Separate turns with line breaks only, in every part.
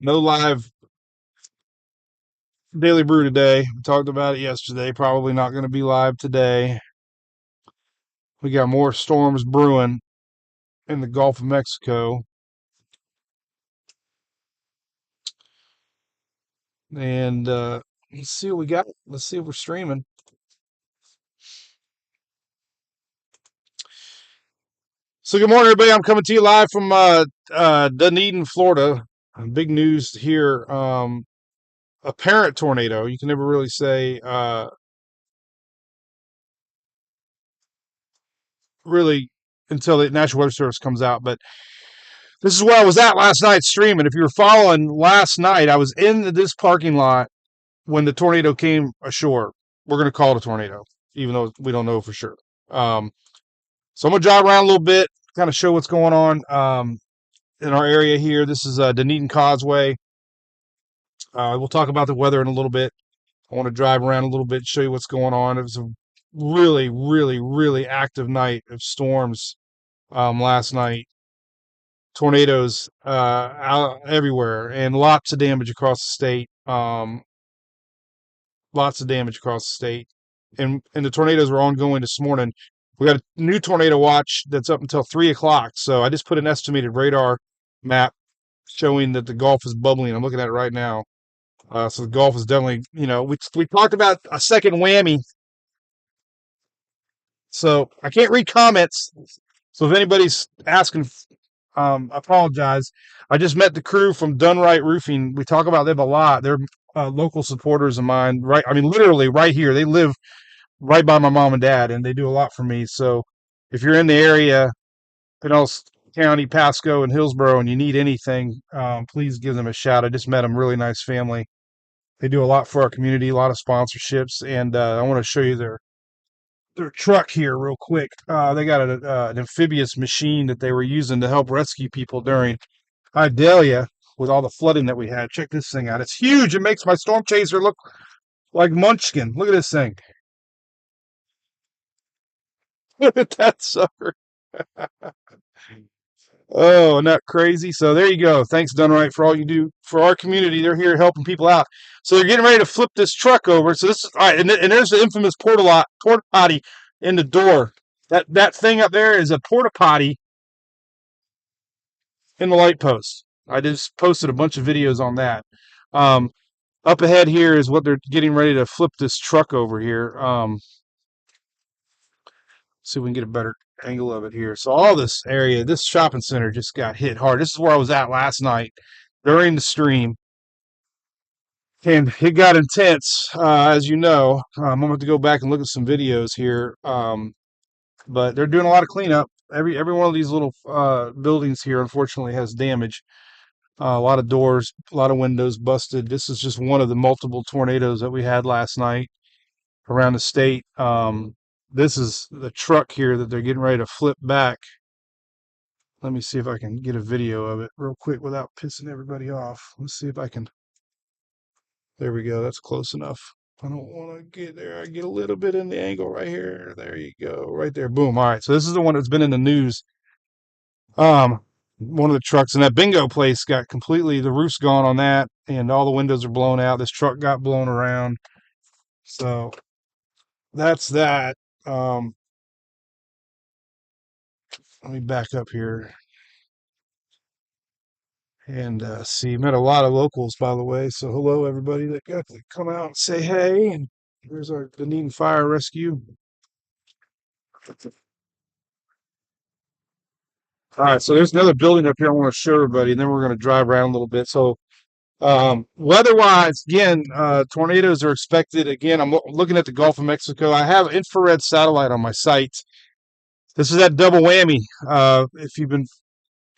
No live Daily Brew today. We talked about it yesterday. Probably not going to be live today. We got more storms brewing in the Gulf of Mexico. And let's see what we got. Let's see if we're streaming. So, good morning, everybody. I'm coming to you live from Dunedin, Florida. Big news here. Apparent tornado. You can never really say, really, until the National Weather Service comes out. But this is where I was at last night streaming. If you were following last night, I was in this parking lot when the tornado came ashore. We're going to call it a tornado, even though we don't know for sure. Um, so I'm going to drive around a little bit, kind of show what's going on in our area here. This is Dunedin Causeway. We'll talk about the weather in a little bit. I want to drive around a little bit, show you what's going on. It was a really, really, really active night of storms last night. Tornadoes out everywhere and lots of damage across the state. Lots of damage across the state. And the tornadoes were ongoing this morning. We got a new tornado watch that's up until 3 o'clock. So I just put an estimated radar map showing that the Gulf is bubbling. I'm looking at it right now. So the Gulf is definitely, we talked about a second whammy. So I can't read comments. So if anybody's asking, I apologize. I just met the crew from Dunright Roofing. We talk about them a lot. They're local supporters of mine. Right, I mean, literally right here. They live right by my mom and dad, and they do a lot for me. So if you're in the area, Pinellas County, Pasco, and Hillsborough, and you need anything, please give them a shout. I just met them. Really nice family. They do a lot for our community, a lot of sponsorships, and I want to show you their truck here real quick. They got an amphibious machine that they were using to help rescue people during Idalia with all the flooding that we had. Check this thing out. It's huge. It makes my storm chaser look like Munchkin. Look at this thing. Look at that sucker. Oh, not crazy. So there you go. Thanks, Dunright, for all you do for our community. They're here helping people out. So they're getting ready to flip this truck over. So this is all right, and there's the infamous porta potty in the door. That thing up there is a porta potty in the light post. I just posted a bunch of videos on that. Um, Up ahead here is what they're getting ready to flip this truck over here. See if we can get a better angle of it here. So all this area, this shopping center just got hit hard. This is where I was at last night during the stream. And it got intense, as you know. I'm going to have to go back and look at some videos here. But they're doing a lot of cleanup. Every one of these little buildings here, unfortunately, has damage. A lot of doors, a lot of windows busted. This is just one of the multiple tornadoes that we had last night around the state. This is the truck here that they're getting ready to flip back. Let me see if I can get a video of it real quick without pissing everybody off. Let's see if I can. There we go. That's close enough. I don't want to get there. I get a little bit in the angle right here. There you go. Right there. Boom. All right. So this is the one that's been in the news. Um, One of the trucks in that bingo place got completely, the roof's gone on that, and all the windows are blown out. This truck got blown around. So that's that. Um, Let me back up here and see. Met a lot of locals, by the way. So hello, everybody that got to come out and say hey. And here's our Dunedin Fire Rescue. All right, so there's another building up here I want to show everybody, and then we're going to drive around a little bit. So weather-wise, again, tornadoes are expected. Again, I'm looking at the Gulf of Mexico. I have infrared satellite on my site. This is that double whammy. If you've been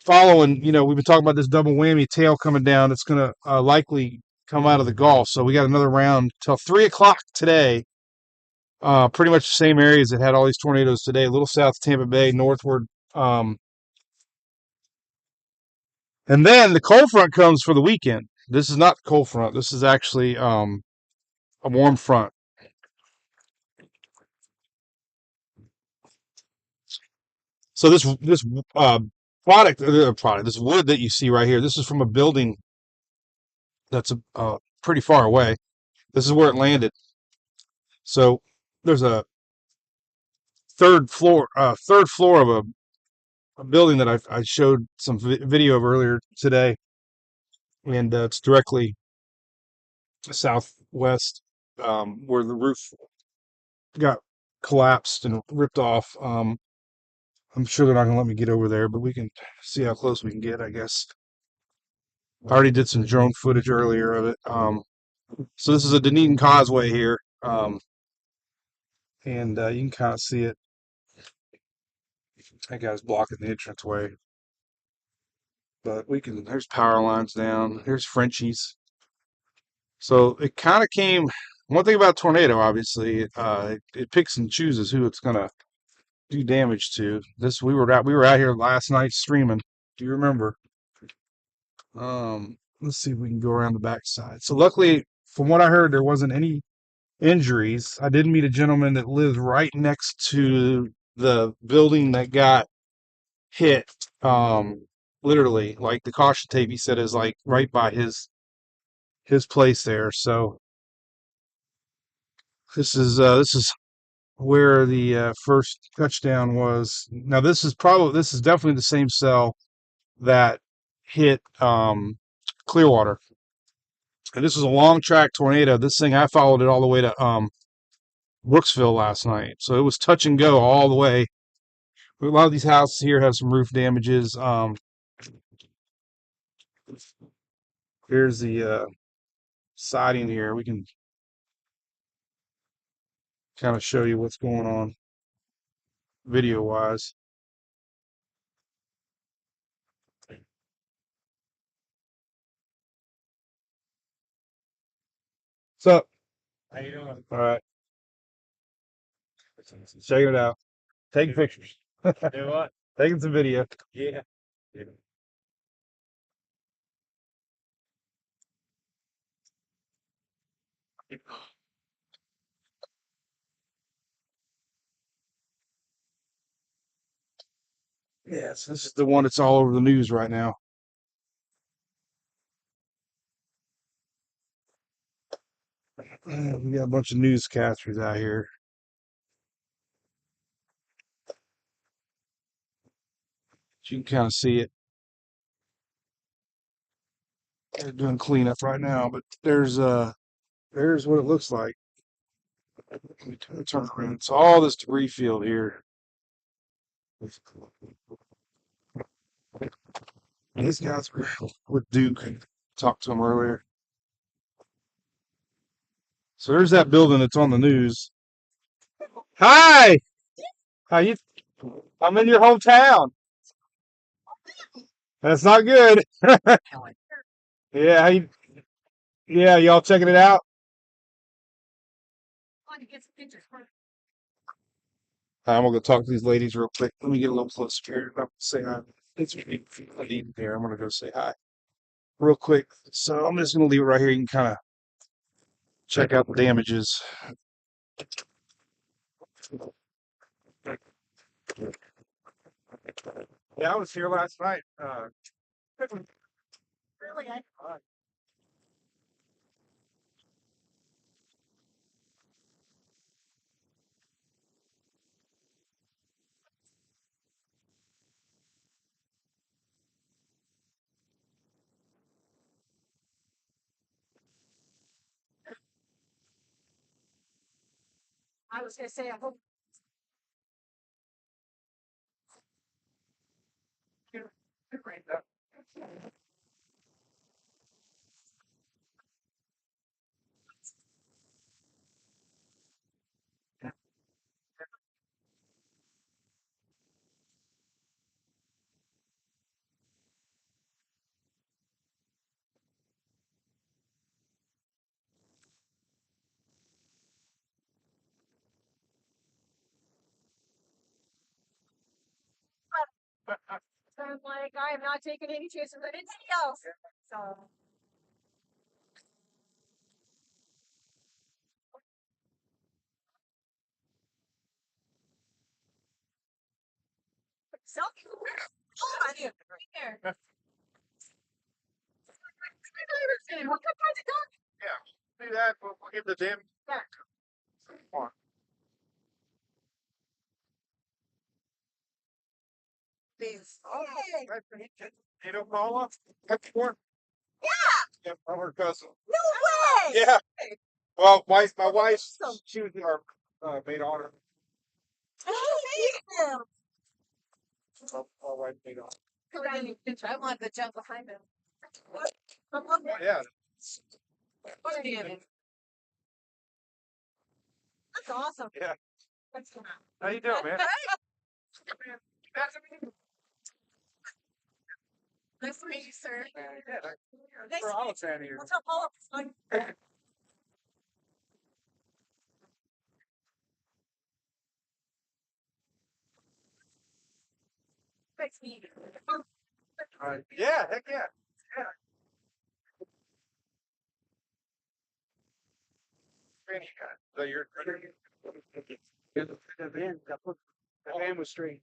following, we've been talking about this double whammy tail coming down. It's going to likely come out of the Gulf. So we got another round till 3 o'clock today. Pretty much the same areas that had all these tornadoes today. A little south of Tampa Bay, northward. And then the cold front comes for the weekend. This is not the cold front. This is actually a warm front. So this product, this wood that you see right here, this is from a building that's pretty far away. This is where it landed. So there's a third floor of a building that I showed some video of earlier today, and it's directly southwest, where the roof got collapsed and ripped off. I'm sure they're not going to let me get over there, but we can see how close we can get, I guess. I already did some drone footage earlier of it. So this is a Dunedin Causeway here, and you can kind of see it. That guy's blocking the entranceway, but we can. There's power lines down. Here's Frenchies. So it kind of came. One thing about tornado, obviously, it picks and chooses who it's going to do damage to. This we were out here last night streaming. Do you remember? Let's see if we can go around the backside. So luckily, from what I heard, there wasn't any injuries. I did meet a gentleman that lives right next to the building that got hit. Literally, like the caution tape he said is like right by his place there. So this is where the first touchdown was. Now this is definitely the same cell that hit Clearwater. And this was a long track tornado. This thing, I followed it all the way to Brooksville last night. So it was touch and go all the way. A lot of these houses here have some roof damages. Here's the siding here. We can kind of show you what's going on video wise. So, how you doing? All right, check it out. Taking pictures. Do what? Taking some video. Yeah. Yes, this is the one that's all over the news right now. We got a bunch of newscasters out here. You can kind of see it. They're doing cleanup right now, but there's what it looks like. Let me turn around. It's all this debris field here. These guys were with Duke. Talked to him earlier. So there's that building that's on the news. Hi, how you? I'm in your hometown. That's not good. Yeah, yeah, y'all checking it out? I'm gonna go talk to these ladies real quick. Let me get a little closer here. I'm say hi. It's Nadine here. I'm gonna go say hi real quick. So I'm just gonna leave it right here. You can kind of check out the damages. Yeah, I was here last night. Really? I was gonna say, I hope you're great. So I'm like, I am not taking any chances with anybody else. So selfie. Oh, I do. Right there. that, we'll get the damn back. Come on.
These.
You know Paula? That's one. Yeah, I'm her cousin.
No way!
Yeah. Well, my wife, she was our maid honor.
Oh,
Our wife maid honor.
I want to jump behind him.
Yeah.
That's awesome.
Yeah.
That's
How you doing, man?
nice to meet you, sir.
Nice to meet you.
Here. What's up, Paul? Nice to meet you.
Yeah, heck yeah. Yeah. Training guy. So you're the van was straight.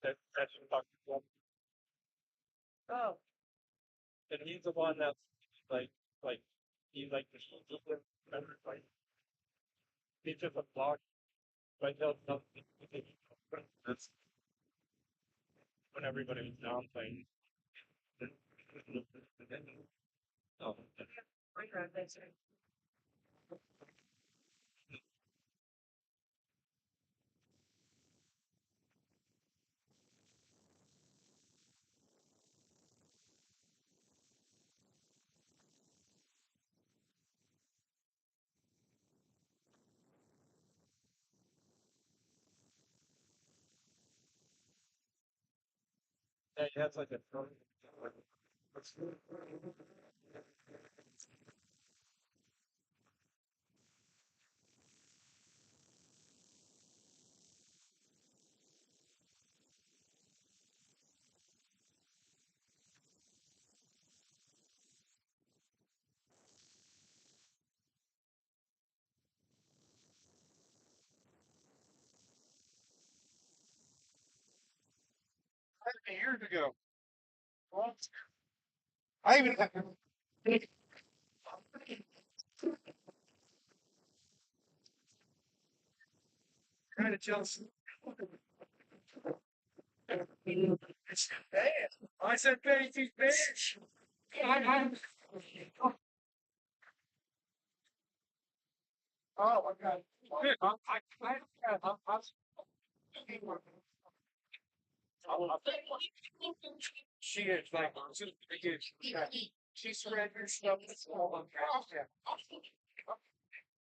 That's oh. And he's the one that's like he's like the like he's just a block, but he'll that's when everybody was down playing. Oh, yeah, he has like a years ago. Well, I even kind of jealous. I said Betty Tooth Bears. Oh my God. She is like she spread her stuff. That's all on yeah.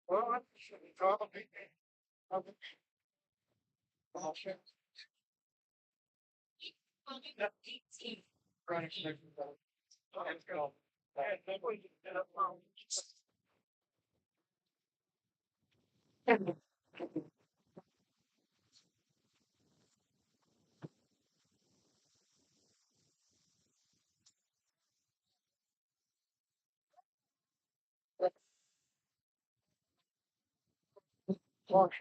Well, probably. Running. Let's go. What's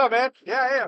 up, man? Yeah, yeah.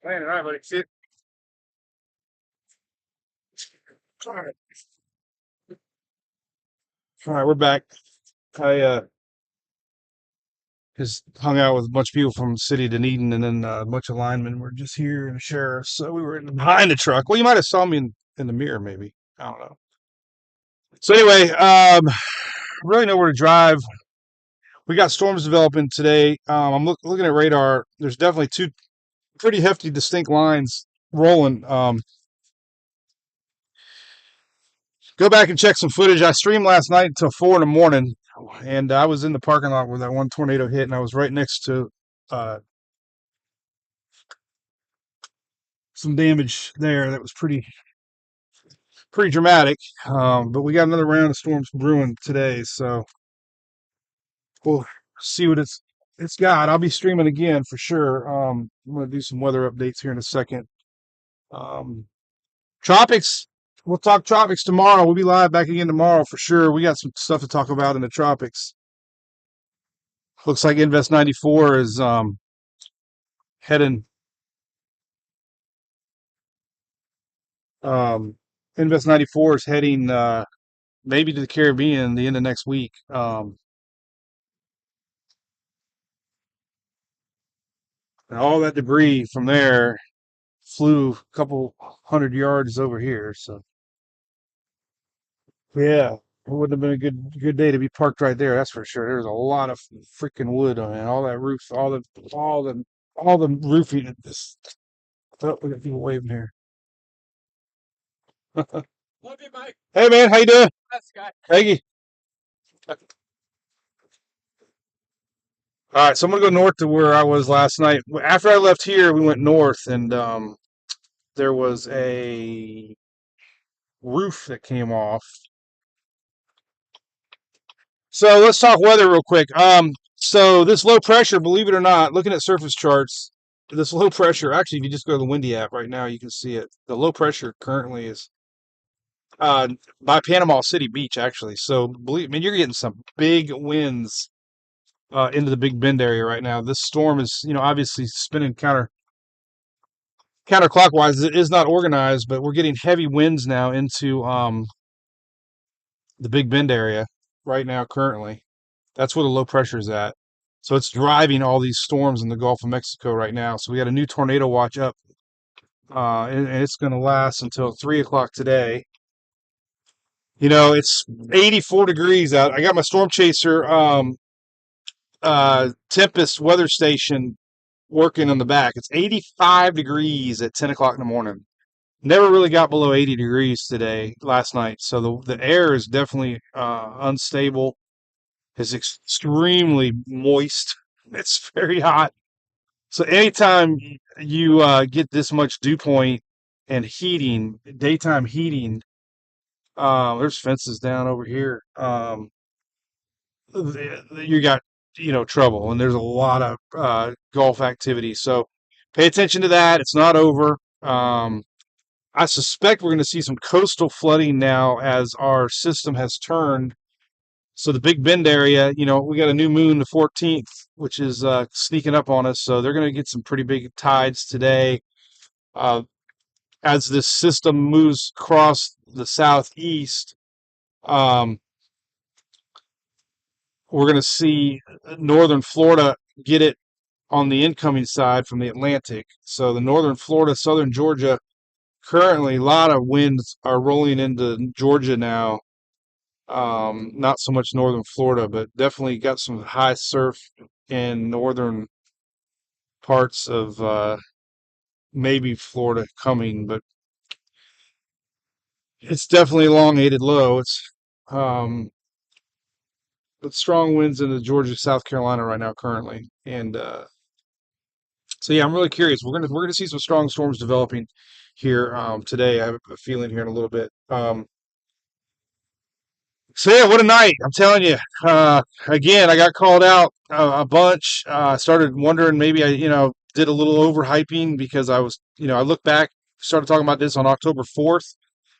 All right, buddy. See you. All right, we're back. I just hung out with a bunch of people from the city of Dunedin, and then a bunch of linemen were just here and a sheriff. So we were behind the truck. Well, you might have saw me in the mirror, maybe. I don't know. So anyway, really know where to drive. We got storms developing today. I'm looking at radar. There's definitely two pretty hefty, distinct lines rolling. Go back and check some footage. I streamed last night until 4 in the morning, and I was in the parking lot where that one tornado hit, and I was right next to uh, some damage there that was pretty dramatic. But we got another round of storms brewing today, so we'll see what it's got. I'll be streaming again for sure. I'm gonna do some weather updates here in a second. Um, tropics. We'll talk tropics tomorrow. We'll be live back again tomorrow for sure. We got some stuff to talk about in the tropics. Looks like Invest 94 is heading. Um, Invest 94 is heading maybe to the Caribbean the end of next week. And all that debris from there flew a couple hundred yards over here. So yeah, it wouldn't have been a good day to be parked right there. That's for sure. There's a lot of freaking wood on it. All that roof, all the roofing. This, oh, we got people waving here. Hey man, how you doing? Thank you. All right, so I'm gonna go north to where I was last night. After I left here, we went north, and there was a roof that came off. So let's talk weather real quick. So this low pressure, believe it or not, looking at surface charts, this low pressure, actually, if you just go to the Windy app right now, you can see it. The low pressure currently is uh, by Panama City Beach, actually. So believe me, you're getting some big winds into the Big Bend area right now. This storm is, obviously spinning counterclockwise. It is not organized, but we're getting heavy winds now into the Big Bend area right now currently. That's where the low pressure is at. So it's driving all these storms in the Gulf of Mexico right now. So we got a new tornado watch up, and it's going to last until 3 o'clock today. It's 84 degrees out. I got my storm chaser Tempest weather station working on the back. It's 85 degrees at 10 o'clock in the morning. Never really got below 80 degrees last night. So the air is definitely unstable. It's extremely moist. It's very hot. So anytime you get this much dew point and heating, daytime heating, there's fences down over here. You got trouble, and there's a lot of Gulf activity. So pay attention to that. It's not over. I suspect we're going to see some coastal flooding now as our system has turned. So the Big Bend area, we got a new moon the 14th, which is sneaking up on us. So they're going to get some pretty big tides today. Uh, as this system moves across the southeast, um, we're going to see northern Florida get it on the incoming side from the Atlantic. So the northern Florida, southern Georgia, currently a lot of winds are rolling into Georgia now. Not so much northern Florida, but definitely got some high surf in northern parts of maybe Florida coming, but it's definitely elongated low. Um, it's strong winds into Georgia, South Carolina right now currently, and so yeah, I'm really curious. We're gonna see some strong storms developing here today. I have a feeling here in a little bit. So yeah, what a night! I'm telling you. Again, I got called out a bunch. Started wondering maybe I, did a little overhyping because I was, I look back, started talking about this on October 4th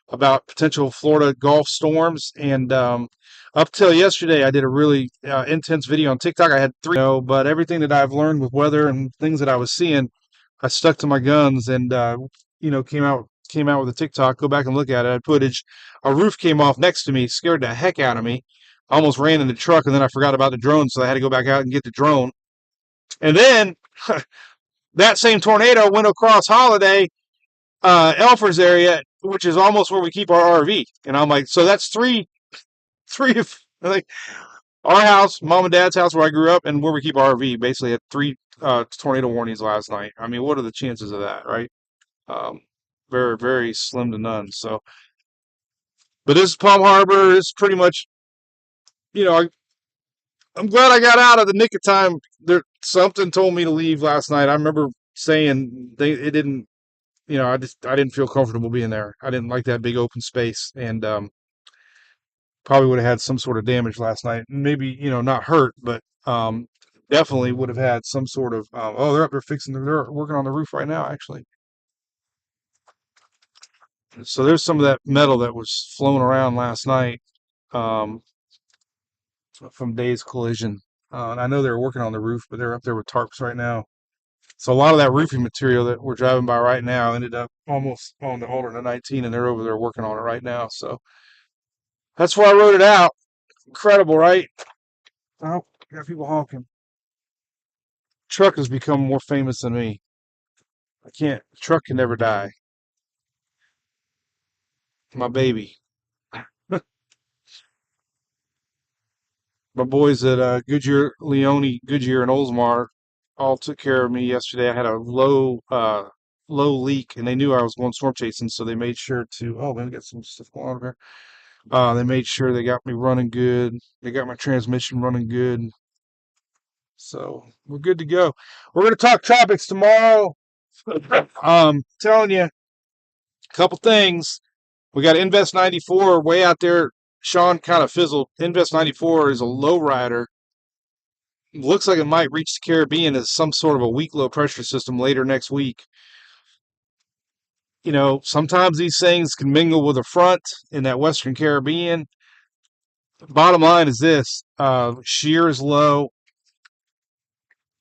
about potential Florida Gulf storms, and up till yesterday, I did a really intense video on TikTok. I had three, but everything that I've learned with weather and things that I was seeing, I stuck to my guns and came out with a TikTok. Go back and look at it. I had footage. A roof came off next to me, scared the heck out of me. I almost ran in the truck, and then I forgot about the drone, so I had to go back out and get the drone. And then that same tornado went across Holiday, Elfers area, which is almost where we keep our RV. And I'm like, so that's three of like our house, mom and dad's house where I grew up, and where we keep our RV. Basically, had three tornado warnings last night. I mean, what are the chances of that, right? Um, very, very slim to none. So, but this is Palm Harbor. It's pretty much, you know, I, I'm glad I got out of the nick of time. There, something told me to leave last night. I remember saying it didn't. I didn't feel comfortable being there. I didn't like that big open space, and probably would have had some sort of damage last night. Maybe not hurt, but definitely would have had some sort of. Oh, they're up there fixing. They're working on the roof right now, actually. So there's some of that metal that was flown around last night um, from Day's collision. And I know they're working on the roof, but they're up there with tarps right now. So a lot of that roofing material that we're driving by right now ended up almost on the alternate 19, and they're over there working on it right now. So that's why I wrote it out. Incredible, right? Oh, got people honking. Truck has become more famous than me. I can't. Truck can never die. My baby. My boys at Goodyear, and Oldsmar all took care of me yesterday. I had a low leak, and they knew I was going storm chasing, so they made sure to. Oh man, we got some stuff going on over here. They made sure they got me running good. They got my transmission running good. So we're good to go. We're gonna talk tropics tomorrow. Telling you a couple things. We got Invest 94 way out there. Sean kind of fizzled. Invest 94 is a low rider. Looks like it might reach the Caribbean as some sort of a weak low pressure system later next week. Sometimes these things can mingle with a front in that Western Caribbean. Bottom line is this: shear is low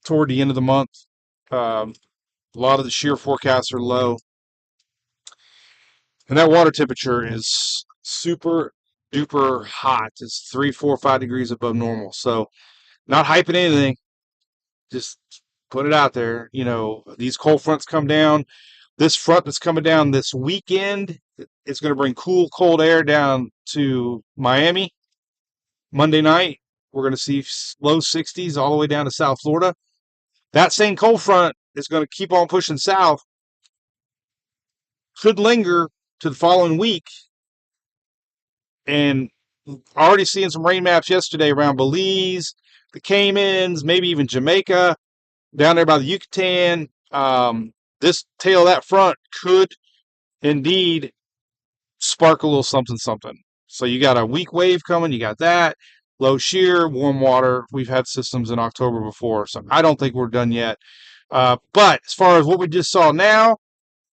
toward the end of the month. Um, a lot of the shear forecasts are low, and that water temperature is super duper hot. It's 3, 4, 5 degrees above normal. So, not hyping anything, just put it out there. These cold fronts come down. This front that's coming down this weekend, it's going to bring cool, cold air down to Miami. Monday night, we're going to see low 60s all the way down to South Florida. That same cold front is going to keep on pushing south, could linger to the following week. And already seeing some rain maps yesterday around Belize, the Caymans, maybe even Jamaica, down there by the Yucatan. This tail of that front could indeed spark a little something, something. So you got a weak wave coming. You got that low shear, warm water. We've had systems in October before, so I don't think we're done yet. But as far as what we just saw now,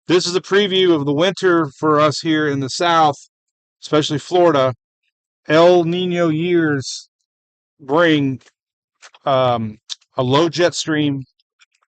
this is a preview of the winter for us here in the South, especially Florida. El Nino years bring a low jet stream